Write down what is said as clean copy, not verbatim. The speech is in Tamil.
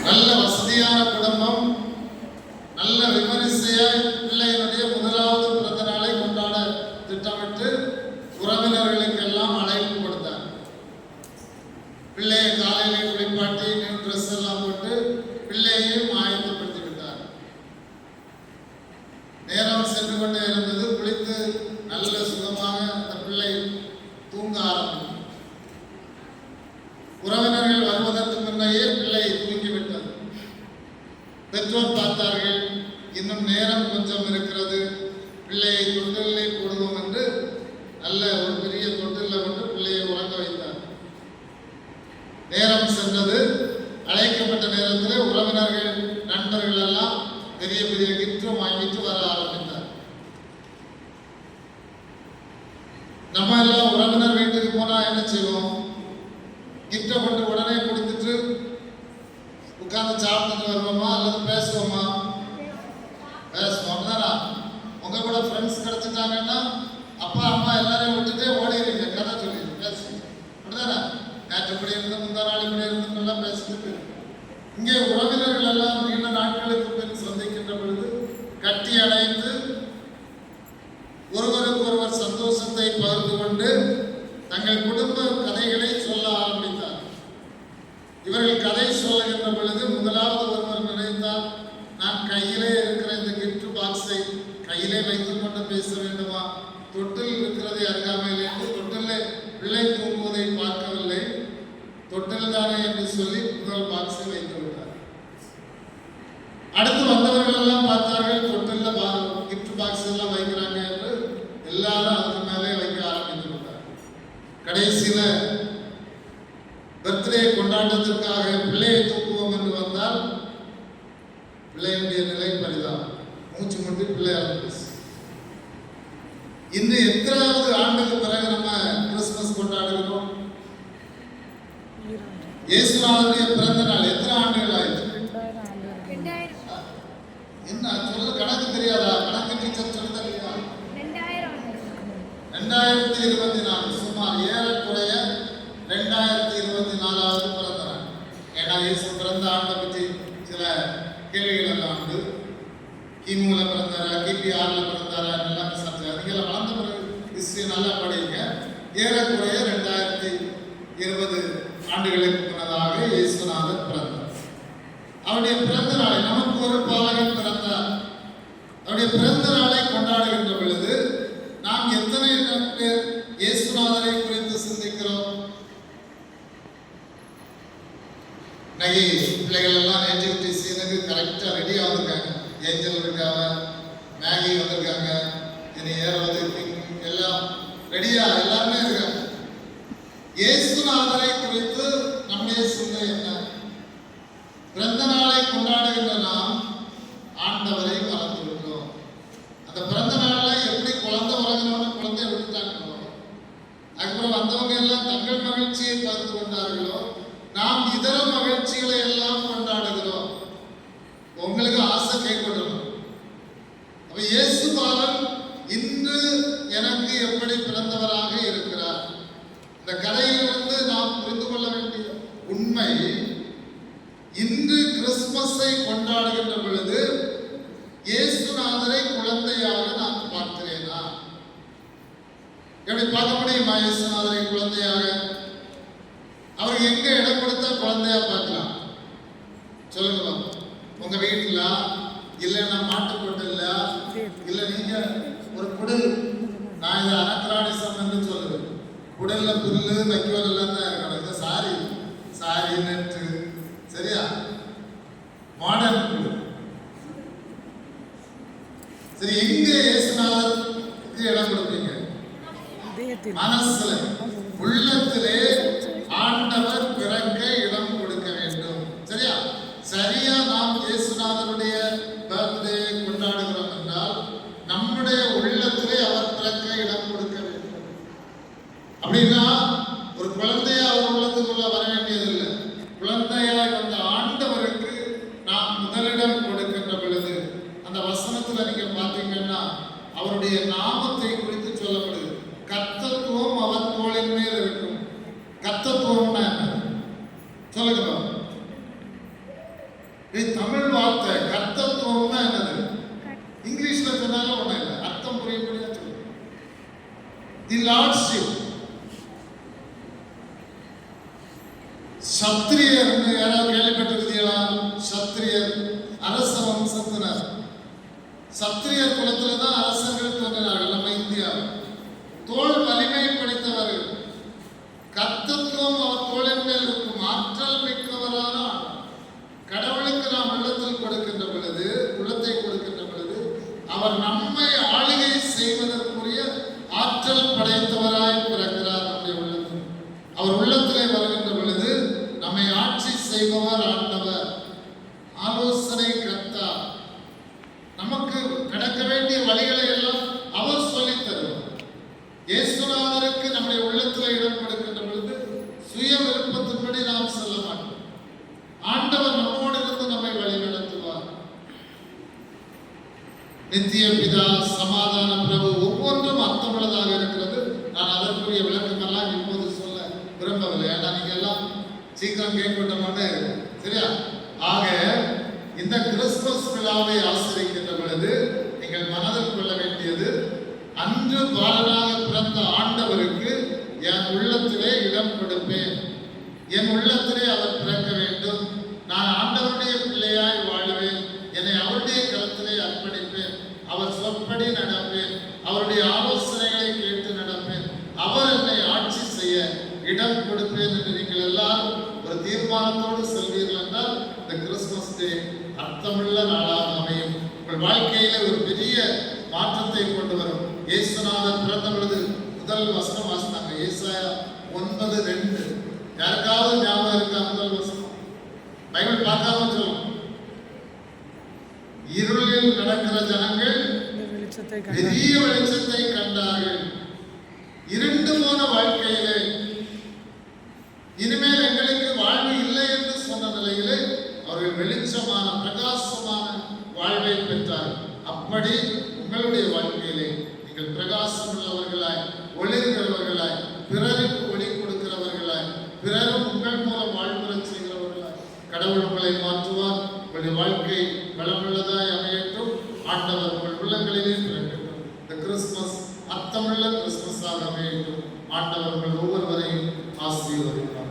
நல்ல வசதியான குடும்பம், நல்ல விமரிசையாய் பிள்ளையினுடைய முதலாவது பிறந்த நாளை கொண்டாட திட்டமிட்டு உறவினர்களுக்கெல்லாம் அழைப்பு கொடுத்தார். பிள்ளையை காலையிலே குளிப்பாட்டி நியூ ட்ரெஸ் எல்லாம் போட்டு பிள்ளையையும் ஆயத்தப்படுத்தி விட்டார். நேரம் சென்று கொண்டே இருந்தது. குளித்து நல்ல சுகமாக அந்த பிள்ளை தூங்க ஆரம்பிக்கும். உறவினர்கள் வருவதற்கு முன்னையே பிள்ளை தூங்கிவிட்டது. பெற்றோர் பார்த்தார்கள், இன்னும் நேரம் கொஞ்சம் இருக்கிறது, பிள்ளையை தொட்டிலே போடுவோம் என்று நல்ல ஒரு பெரிய தொட்டில கொண்டு பிள்ளையை உறங்க வைத்தார். நேரம் சென்றது. அழைக்கப்பட்ட நேரத்தில் உறவினர்கள் நண்பர்கள் எல்லாம் பெரிய பெரிய கிஃப்டும் வாங்கிட்டு வர ஆரம்பித்தார். நம்ம எல்லாம் உறவினர் வீட்டுக்கு போனா என்ன செய்வோம்? கிஃப்டை கொண்டு உடனே கொடுத்துட்டு உட்கார்ந்து சாப்பிட்டுட்டு வருவோமா அல்லது பேசுவோமா? பேசுவோம் தானா? உங்க கூட ஃப்ரெண்ட்ஸ் கிடைச்சிட்டாங்கன்னா அப்பா அம்மா எல்லாரையும் விட்டுட்டே ஓடிடுங்க, கதை சொல்லி பேசு, அப்படிதானே? நேற்று இப்படி இருந்து முந்தா நாள் இப்படி இருந்து எல்லாம் பேசிட்டு இங்கே உறவினர்கள் எல்லாம் நீண்ட நாட்களுக்கு பின் சந்திக்கின்ற பொழுது கட்டி அணைத்து ஒருவருக்கு ஒருவர் சந்தோஷத்தை பகிர்ந்து கொண்டு தங்கள் குடும்ப கதைகளை சொல்ல ஆரம்பித்தார். இவர்கள் கதை சொல்லுகின்ற பொழுது முதலாவது ஒருவர் நினைத்தார், நான் கையிலே இருக்கிற இந்த கிஃப்ட் பாக்ஸை கையிலே வைத்துக் கொண்டு பேச வேண்டுமா? தொட்டில் இருக்கிறதை அருகாமையில் என்று தொட்டில் பிள்ளை தூங்குவதை பார்க்கவில்லை, தொட்டில் தானே என்று சொல்லி முதல் பாக்ஸை வைத்து விட்டார். அடுத்து வந்தவர்கள் எல்லாம் பார்த்தார்கள், தொட்டில் கிஃப்ட் பாக்ஸ் எல்லாம் வைக்கிறாங்க என்று எல்லாரும் அதுக்கு மேலே வைக்க ஆரம்பித்து விட்டார். கடைசியில பர்த்டே கொண்டாட்டத்திற்காக பிள்ளையை தூக்குவோம் என்று வந்தால் பிள்ளையுடைய நிலை பரிதாபம். மூச்சு முட்டி பிள்ளை ஆரம்பிச்சு. இன்று எத்தனாவது ஆண்டுக்கு பிறகு நம்ம கிறிஸ்துமஸ் கொண்டாடுகிறோம்? இயேசுநாதருடைய பிறந்த நாள் எத்தனை ஆண்டுகள் ஆயிடுச்சு? என்ன சொல்ல கணக்கு தெரியாதா? கணக்கு டீச்சர் சொல்ல தெரியுமா? 2024 சுமார் ஏறக்குறைய 2024வது பிறந்த நாள். ஏன்னா இயேசு பிறந்த ஆண்டை பற்றி சில கேள்விகள் எல்லாம் உண்டு. கிமுல பிறந்தாரா, கிபி 6ல பிறந்தாரா எல்லாம் விசாரிச்சு அதுக்கெல்லாம் வளர்ந்த பிறகு ஹிஸ்டரி நல்லா படிங்க. ஏறக்குறைய 2020 ஆண்டுகளுக்கு முன்னதாக இயேசுநாதர் பிறந்தார். அவருடைய பிறந்த நாளை நமக்கு ஒரு பாலகன் பிறந்தார். அவருடைய பிறந்த நாளை கொண்டாடுகின்ற பொழுது நாம் எத்தனை பேர் இயேசுநாதரை குறித்து சிந்திக்கிறோம்? பிள்ளைகள் எல்லாம் நேட்டிவிட்டி சீனுக்கு கரெக்டா ரெடியா வந்திருக்காங்க. ஏஞ்சல் இருக்காங்க, மேகி வந்திருக்காங்க, இனி ஏறது எல்லாம் ரெடியா எல்லாருமே இருக்காங்க. இயேசுநாதரை குறித்து நம்முடைய சிந்தை என்ன? பிறந்த நாளை கொண்டாடுகின்ற நாம் ஆண்டவரை மறந்து விட்டோம். அந்த பிறந்த நாள்ல எப்படி குழந்தை உறங்கினோட குழந்தைய விட்டுட்டாங்களோ, அதுக்கப்புறம் வந்தவங்க எல்லாம் தங்கள் மகிழ்ச்சியை பகிர்ந்து கொண்டார்களோ, நாம் இதர மகிழ்ச்சிகளை எல்லாம் கொண்டாடுகிறோம். உங்களுக்கு ஆசை கேட்கணும். அப்ப இயேசு பாலன் இன்று எனக்கு எப்படி பிறந்தவராக இருக்கிறார்? இந்த கதையிலிருந்து நாம் புரிந்து கொள்ள வேண்டிய உண்மை, இன்று கிறிஸ்துமஸை கொண்டாடுகின்ற பொழுது இயேசுநாதரை குழந்தையாக நான் பார்க்கிறேனா? எப்படி பார்க்க முடியுமா இயேசுநாதரை குழந்தையாக? அவர் எங்க இடம் கொடுத்தா குழந்தையா பார்க்கலாம்? சொல்லுங்க. உங்க வீட்டுல இல்லைன்னா மாட்டுக்கொட்டில்ல, இல்ல நீங்க ஒரு குடில், நான் இதை அனக்ரானிசம் என்று சொல்லுவேன். குடல்ல புல்லு வைக்கோல் எல்லாம் தான் இருக்கணும். சாரி சாரி நெட்டு, சரியா? மாடர்ன் குடில். சரி, எங்க இயேசுநாதருக்கு இடம் கொடுப்பீங்க? மனசுல, உள்ளத்திலே ஆண்டவர் பிறக்க இடம் கொடுக்க வேண்டும். சரியா? சரியா நாம் இயேசுநாதருடைய பர்த்டே கொண்டாடுகிறோம் என்றால் நம்முடைய உள்ளத்திலே அவர் பிறக்க இடம் கொடுக்க வேண்டும். அப்படின்னா ஒரு குழந்தையா அவர் உள்ளத்துக்குள்ள வர வேண்டியதில்லை. குழந்தையாய் வந்த ஆண்டவருக்கு நாம் முதலிடம் கொடுக்கின்ற பொழுது அந்த வசனத்துல நீங்க பார்த்தீங்கன்னா அவருடைய நாமத்தை குறித்து சொல்லப்படுது. கர்த்தத்துவம் அவர் தோளின் மேல் இருக்கும். கர்த்தத்துவம்னா என்ன சொல்லுங்க? லார்ட்ஷிப். சத்திரியர் யாராவது கேள்விப்பட்டிருக்கீங்களா? சத்திரியர் அரச வம்சத்தினர். சத்திரியர் குலத்துல தான் அரசர்கள் தோன்றினார்கள். நம்ம இந்தியா தோல் வலிமை படைத்தவர்கள், கர்த்தத்துவம் அவர் தோளின் மேல் இருக்கும் ஆற்றல் மிக்கவரான கடவுளுக்கு நாம் உள்ளத்தில் கொடுக்கின்ற பொழுது, உள்ளத்தை கொடுக்கின்ற பொழுது அவர் நம்மை ஆளுகை செய்வதற்குரிய ஆற்றல் படைத்தவராய் பிறக்கிறார். நம்முடைய உள்ளத்தில் அவர் உள்ளத்திலே வருகின்ற பொழுது நம்மை ஆட்சி செய்பவர் ஆண்டவர், ஆலோசனை கர்த்தா. நமக்கு கடக்க வேண்டிய வழிகளை எல்லாம் அவர் சொல்லித் தருவார். இயேசுநாதருக்கு நம்முடைய உள்ளத்தில் இடம் கொடுக்கின்ற பொழுது சுய விருப்பத்தின்படி நாம் செல்ல மாட்டோம். ஆண்டவர் நம்மோடு இருந்து நம்மை வழி நடத்துவார். நித்திய பிதா, சமாதான பிரபு, ஒவ்வொன்றும் அர்த்தமுள்ளதாக இருக்கிறது. நான் அதற்குரிய விளக்கமெல்லாம் இப்போது சொல்ல விரும்பவில்லை. ஏன்னா நீங்க எல்லாம் சீக்கிரம் கேட்கட்டோம்னு, சரியா? ஆக இந்த கிறிஸ்துமஸ் விழாவை ஆசிரிக்கின்ற பொழுது நீங்கள் மனதில் கொள்ள வேண்டியது, அன்று பாலனாக பிறந்த ஆண்டவருக்கு என் உள்ளத்திலே இடம் கொடுப்பேன். என் உள்ளத்திலே அவர் பிறக்க வேண்டும். நான் ஆண்டவருடைய பிள்ளையாய் வாழ்வேன். என்னை அவருடைய கருத்திலே அர்ப்பணிப்பேன். அவர் சொற்படி நடப்பேன். அவருடைய ஆலோசனைகளை கேட்டு நடப்பேன். அவர் என்னை ஆட்சி செய்ய இடம் கொடுப்பேன் என்று நீங்கள் எல்லாரும் ஒரு தீர்மானத்தோடு செல்வீர்கள் என்றால் இந்த கிறிஸ்துமஸ் டே அர்த்தமுள்ள நாளாக அமையும். உங்கள் வாழ்க்கையில ஒரு பெரிய மாற்றத்தை கொண்டு வரும். இயேசுநாதர் பிறந்த பொழுது முதல் வசனம் வாசித்தாங்க, ஏசாயா 9:2. யாருக்காவது ஞாபகம் இருக்கா? முதல் வசனம் பைபிள் பார்க்காம சொல்லும். இருளில் நடக்கிற ஜனங்கள் பெரிய வெளிச்சத்தை கண்டார்கள். இருண்டு போன வாழ்க்கையிலே இனிமேல் எங்களுக்கு வாழ்வு இல்லை என்று சொன்ன நிலையிலே அவர்கள் வெளிச்சமான பிரகாசமான வாழ்வை பெற்றார்கள். அப்படி உங்களுடைய வாழ்க்கையிலே நீங்கள் பிரகாசம் உள்ளவர்களாய், ஒளிர்கிறவர்களாய், பிறருக்கு ஒளி கொடுக்கிறவர்களாய், பிறரும் உங்கள் மூலம் வாழ்வுறச் செய்கிறவர்களாய் கடவுள் உங்களை மாற்றுவார். உங்களுடைய வாழ்க்கை வளமுள்ளதாய் அமையட்டும். ஆண்டவர் உங்கள் உள்ளங்களிலே பிறக்கட்டும். இந்த கிறிஸ்துமஸ் அர்த்தமுள்ள கிறிஸ்துமஸாக அமையட்டும். ஆண்டவர் உங்கள் ஒவ்வொருவரையும் ஆசீர்வதிப்பார்.